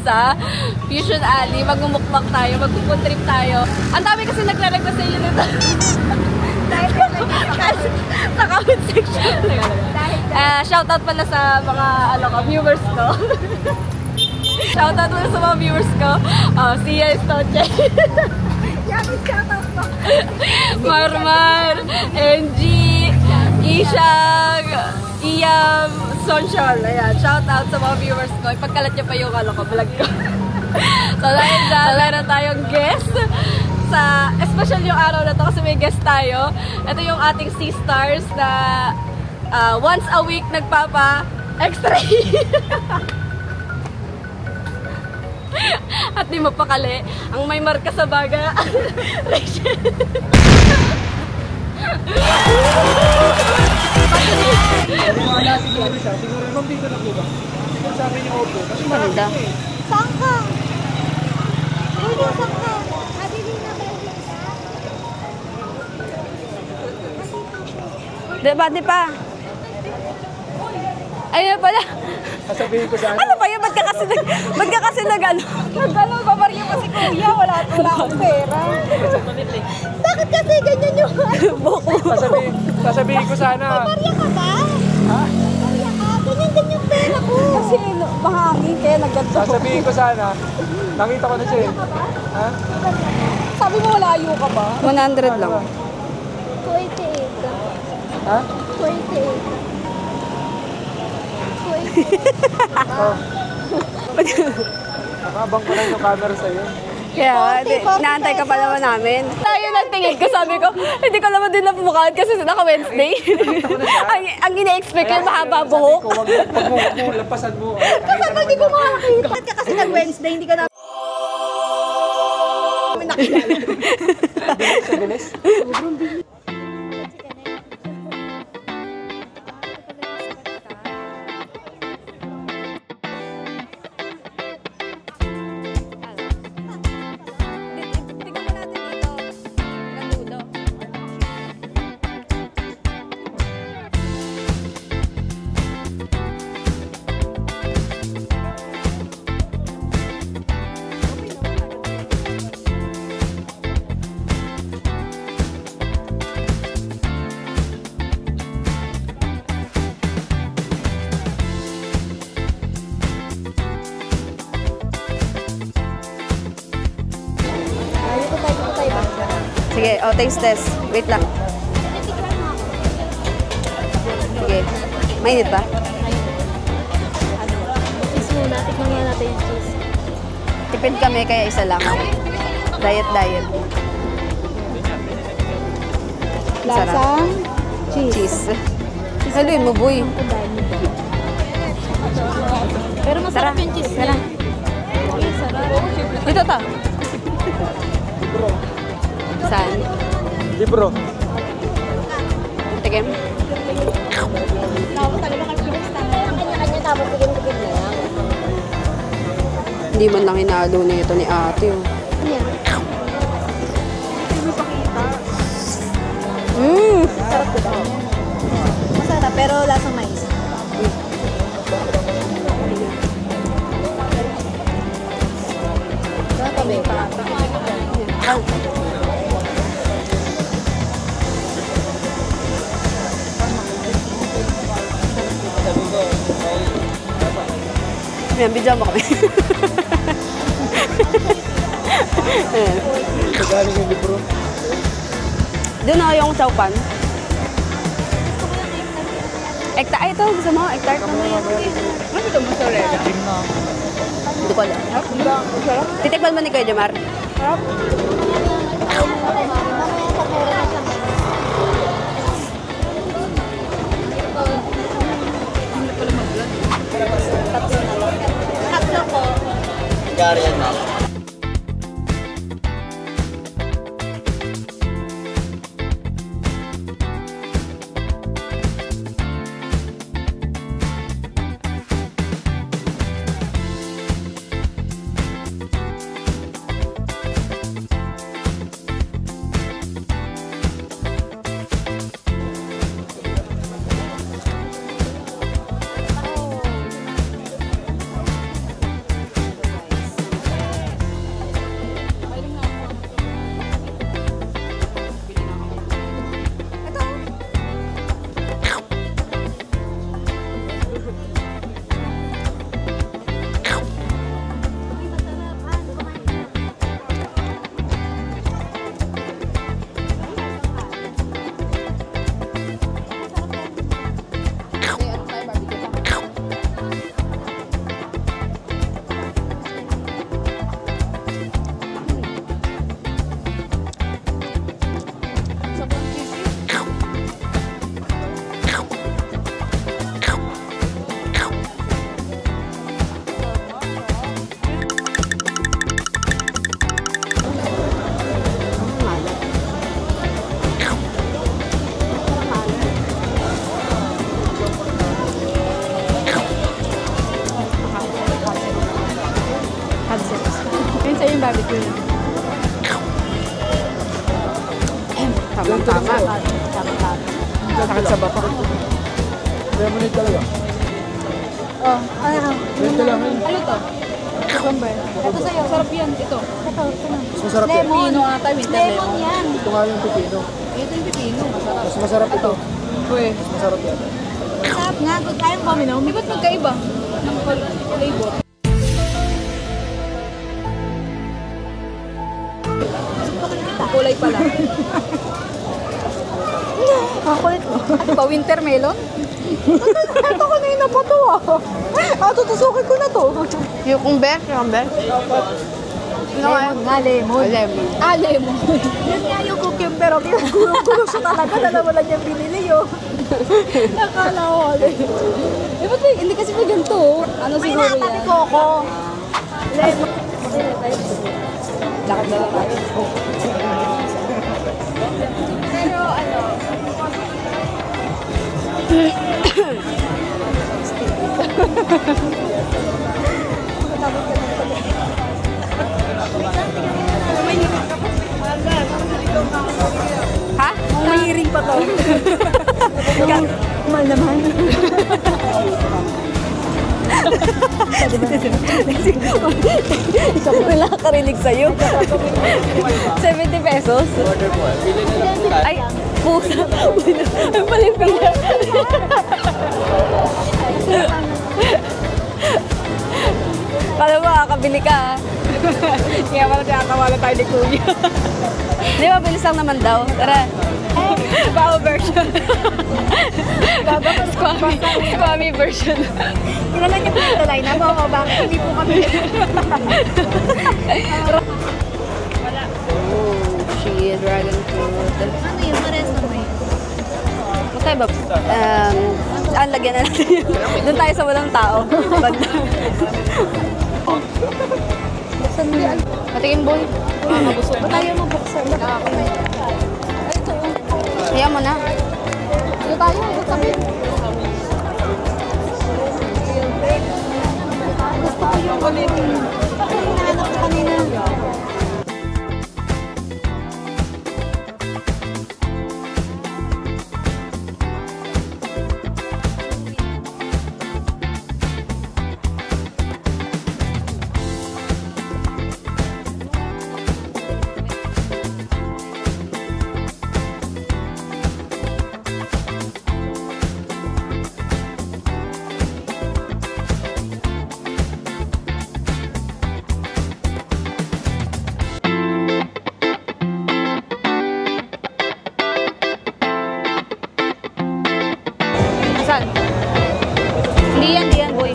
sa Fusion Alley. Magmumukbang tayo, magpupuntrip trip tayo. Ang dami kasi nagre-request sa inyo nito. Sa comment section. Shoutout pala sa mga viewers ko. Shoutout pala sa mga viewers ko. Sia Estoche. Shoutout po. Marmar, NG, Ishang, Iyam, Sonshal. Ayan, shoutout sa mga viewers ko. Ipagkalat niyo pa yung vlog ko. So dahil dyan, wala na tayong guest. Especially yung araw na to kasi may guest tayo. Ito yung ating C-Stars na once a week nagpapa-x-ray. At di mapakali. Ang may marka sa baga. Rachel. Siguro naman dito na po ba? Siguro sabi niyo opo. Kasi marami Maganda. Saan ka? Uy, saan ka? Habili na ba? Di pa. Ayun pala. sasabihin ko sa Ano ba yun? Ba't ka kasi nag-ano? Nag-ano, babaryo pa si Kuya. Wala akong pera. Bakit kasi ganyan yung Boko. Sasabihin ko sana. babarya ka ba? Ha? Babarya ka. Ganyan yung pera ko. Kasi mahangin kaya nag-ganto. Sasabihin ko sana. Nakita ko na siya eh. Ha? Sabi mo layo ka ba? 100 lang. 28. Ha? 28. Oh. Nakabang ko lang yung camera sa'yo. Kaya, naantay ka pa naman namin. Tayo nagtingin ko, sabi ko, hindi ko naman din napumukhaan kasi naka-Wednesday. ang ina-expect ko, mahaba buhok. Huwag mo, lampasan mo. Kasi hindi ko makakita. Bakit ka kasi nag-Wednesday, hindi ka na... nakilala. Sa bilis? Sobrang bilis. Sige, taste test. Wait lang. Sige. Mainit ba? Cheese muna. Tikman nga natin yung cheese. Tipid kami, kaya isa lang. Diet. Lasang Cheese. Haluin mo, boy. Pero masarap yung cheese niya. Uy, sarap. Dito ta. Saan? Libro. Tigim? Naku, talaga kami pinagstama. Ang kanya-kanya tapos tigim-tigim na lang. Hindi man lang hinalo na ito ni ate. Oh. Yan. Sarap ko ba? Masarap, pero lasang mais. Kami pa. Ayan, bidyan mo kami. Galing yung libro. Doon na yung chowpan. Ay, ito. Gusto mo? Egg-tart mo yan. Ano ito mo sa rela? Hindi ko alam. Titikman mo ni Kuya Jamar? Sarap. Tatlo po. Gari yan na. Malapit sa bato. Lemonade talaga. Oh, ano? Ito lang. Ano to? Cucumber. Ito sa'yo. Sarap yan. Ito. Ito. Mas masarap yan. Lemon. Pino ata. Winter Lemon lemon. yan. Ito nga yung pipino. Ito yung pipino. Masarap. Mas masarap ito. Uy. Mas masarap yan. Sarap nga. Good tayo mo minom. Di ba't magkaiba? Ng flavor. Kulay pala. Ang kulit mo. Ito ba? Winter melon? Ito kanina pa to tutusukin ko na to. Cucumber? Lemon nga, lemon. Lemon. Ah, lemon. Yan nga yung cucumber. Gulong-gulong siya talaga. Dalawa lang yung binili yun. Nakala ko. Eh, ba't hindi kasi may ganito? Ano May siguro nakapati yan? Coco. Lemon. Lakad na lang tayo. Pero ano, Ha? may ring pa to. Mal naman. Wala karinig sa'yo. 70 pesos? Ay, pusa. Ang palipila. Kala mo, kakabili ka. Kaya pala tinatawagan tayo ni Kuya. Di ba, bilis lang naman daw. Tara. Bao version. Squammy version. Kilala niyo po ito, Laina. Bakit hindi po kami. Oh, shit. Dragon fruit. Ano yun? Pares na may. Magkaiba. Lagyan na natin yun. Doon tayo sa walang tao. Buksan mo yan. Patingin, boy. Mabusog. Ba't tayo mabuksan? Ito. Kaya mo na. Ito tayo. Ito kami. Gusto ko yung ulit. Hinahanap ko kanina. Saan? Hindi yan, boy.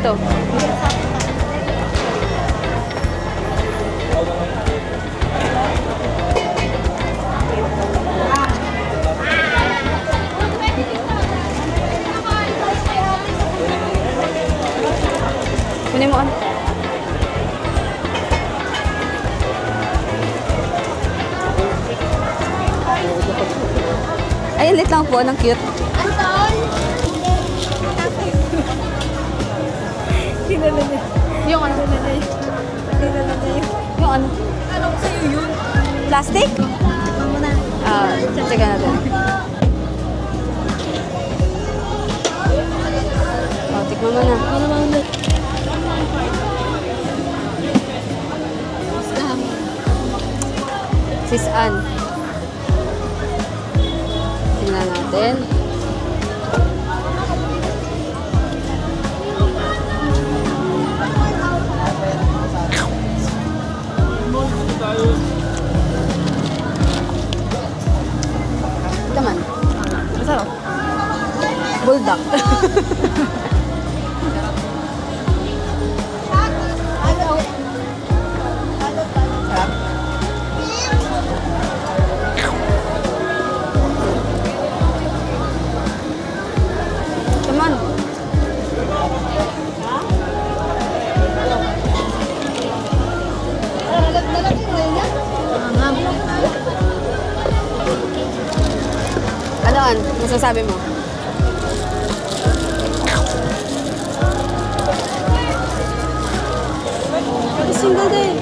nito? Kunin mo ano? Ay, lit lang po. Anong cute. Tinala niya. Yung ano? Tinala niya. Yung ano? Ano ko sa'yo yun? Plastic? Mama na. Check natin. Tikman mo na. Ano naman ulit? Sis Ann. Tingnan natin. Taman. Masarap. Bulldog. Sarap. Taman. Ano an? Masasabi mo? Single din.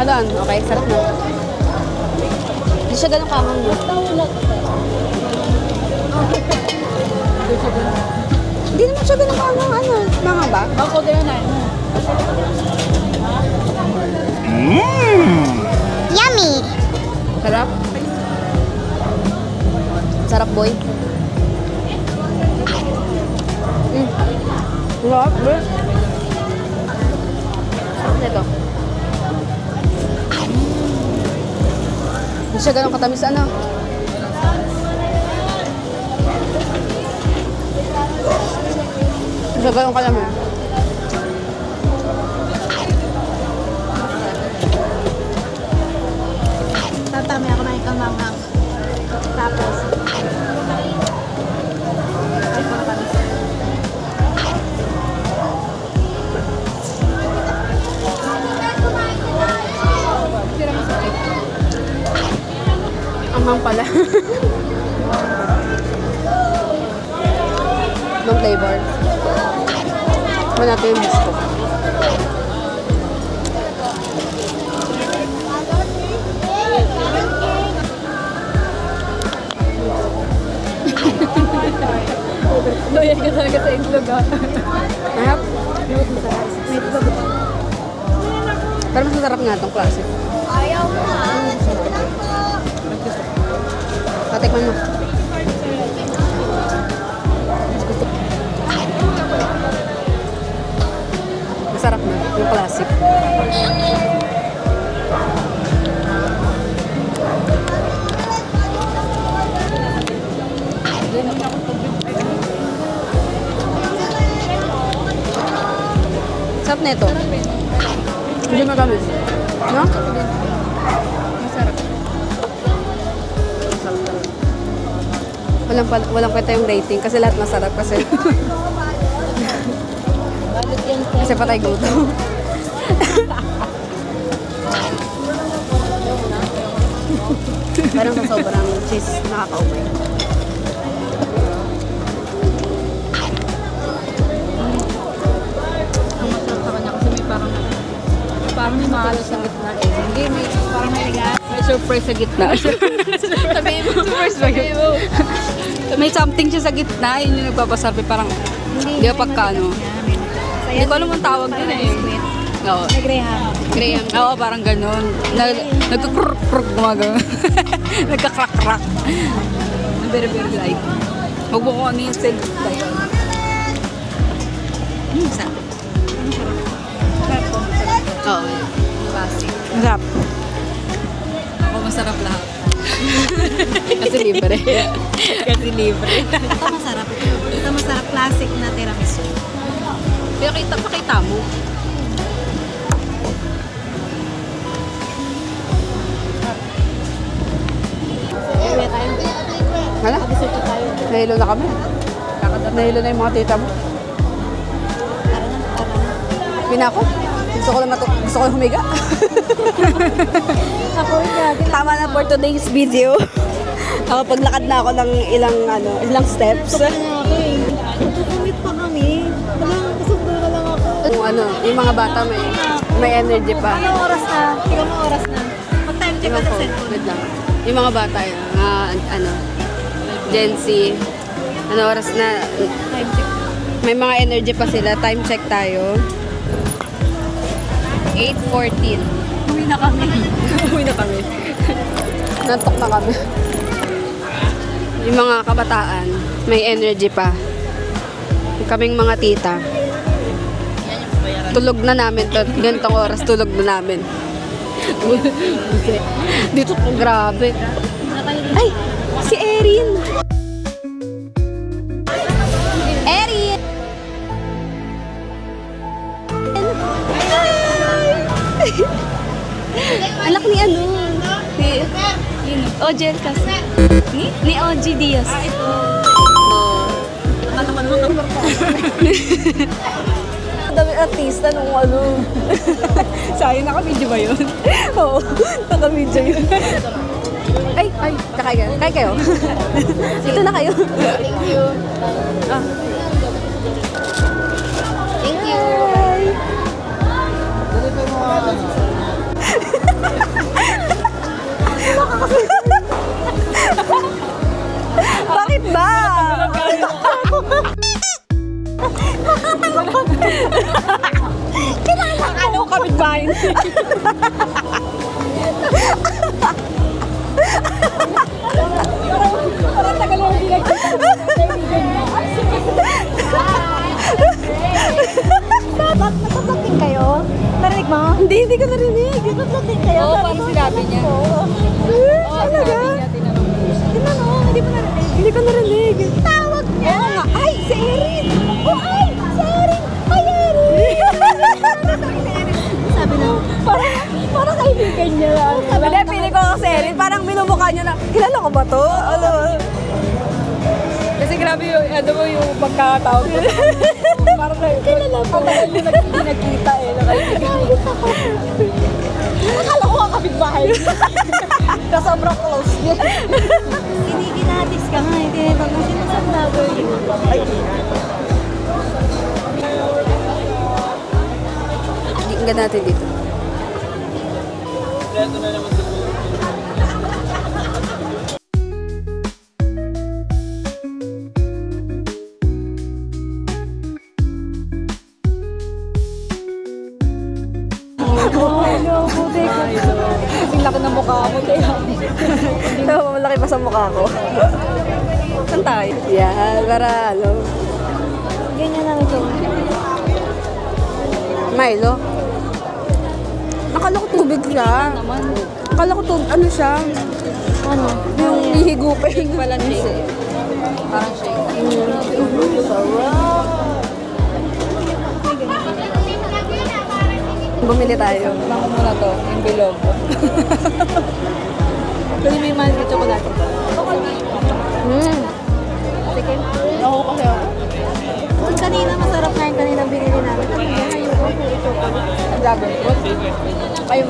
Ano an? Okay, sarap na. Hindi siya ganun kahang mo. Hindi naman siya ganun kahang. Ano? Mga ba? Ako din na. Yummy! Sarap? Sarap, boy. Sarap, boy. Sarap nito. Hindi siya ganun katamis, ano? Hindi siya ganun kalamin. Tatami ako na ikang mangang. Tapos, ay, mga kamis. Amang pala. Ibang flavor. Iba natin yung gusto. Doyan ka talaga sa itlog, ha? Mahap? May itlog. Pero mas masarap nga itong klase. Ayaw mo ha? Patikman mo. Masarap na. Yung classic. Sarap na ito. Hindi matamis. No? Masarap. Walang kwenta yung rating kasi lahat masarap kasi. Kasi patay gutom. Parang sa sobrang cheese, nakakaumay. Ang masarap sa kanya kasi may parang may maalas sa gitna eh. Hindi, may parang may surprise sa gitna. Sabihin mo. Sabihin mo. May something siya sa gitna, yun yung nagpapasabi parang hindi ka pagkano. Hindi ko alam ang tawag din eh. Oo. Graham. Graham. Oo, parang ganun. Nagkakruk-kruk gumagano. Nagkakrak-krak. Very, very light. Huwag mo kung ano yung scent na yun. Masarap. Oo. Masarap. Ako masarap lahat. Kasi libre. Kasi libre. Ito masarap. Ito masarap. Classic na tiramisu. Pero pakita mo. Uwi tayo. Hala? Dessert tayo. Nahilo na kami. Nahilo na yung mga tita mo. Tara na. Pinako. Gusto ko lang gusto ko lang humiga. Ako rin. Tama na for today's video. Paglakad na ako ng ilang steps. Tutumit pa kami. Walang kasundo na lang ako. Yung mga bata may energy pa. Anong oras na? Tingnan mo oras na. Mag-time check ka sa cellphone. Wait lang. Yung mga bata Gen Z. Ano oras na? Time check. May mga energy pa sila. Time check tayo. 8:14. Uwi na kami. Uwi na kami. Nantok na kami. Yung mga kabataan, may energy pa. Kaming mga tita. Tulog na namin to. Ganitong oras, tulog na namin. Dito po, grabe. Ay! Si Erin! Erin! Anak ni ni Ojel kasi. Ni OG Diaz. Dami artista nung Sayang, naka-video ba yun? Oo, naka-video yun. Ay, kakain kayo. Dito na kayo. Thank you. Thank you. Bakit ba? Ano kapit bahay? Parang tagal mo hindi Nagpaploting kayo? Narinig mo? Hindi ko narinig. Nagpaploting kayo? Oo, parang sinabi niya. Talaga? Tinanong, hindi mo narinig? Hindi ko narinig. Tawag niya! Oo nga. Ay, si Erin! Oh, ay! Si Erin! Ay, Erin! Sabi na, parang kaibigan niya lang. Hindi, piling ko kasi Erin. Parang minumukha niya na, kilala ko ba to? Kasi grabe yung pagkakatawag ko. Parang kilala ko. Hindi nagkita nakikita ko. Akala ko ang kapitbahay. Na sobrang close niya. Kiniginatis ka nga, tinitag mo sino sa vlogger yun. Tingnan natin dito. Ang laki ng mukha ko. Malaki pa sa mukha ko. Saan tayo? Yan, para Ganyan lang ito. Milo. Akala ko tubig siya. Akala ko tubig, ano siya? Ano? Yung ihigupin. Pala siya. Parang shake. Bumili tayo. Lang muna to, yung bilog. Kasi may mansi chocolate. Sige. Oo, kasi ako. Kung kanina, masarap na yung kanina binili namin. Ano yan? Ayoko po ito. Dragon fruit. Kayo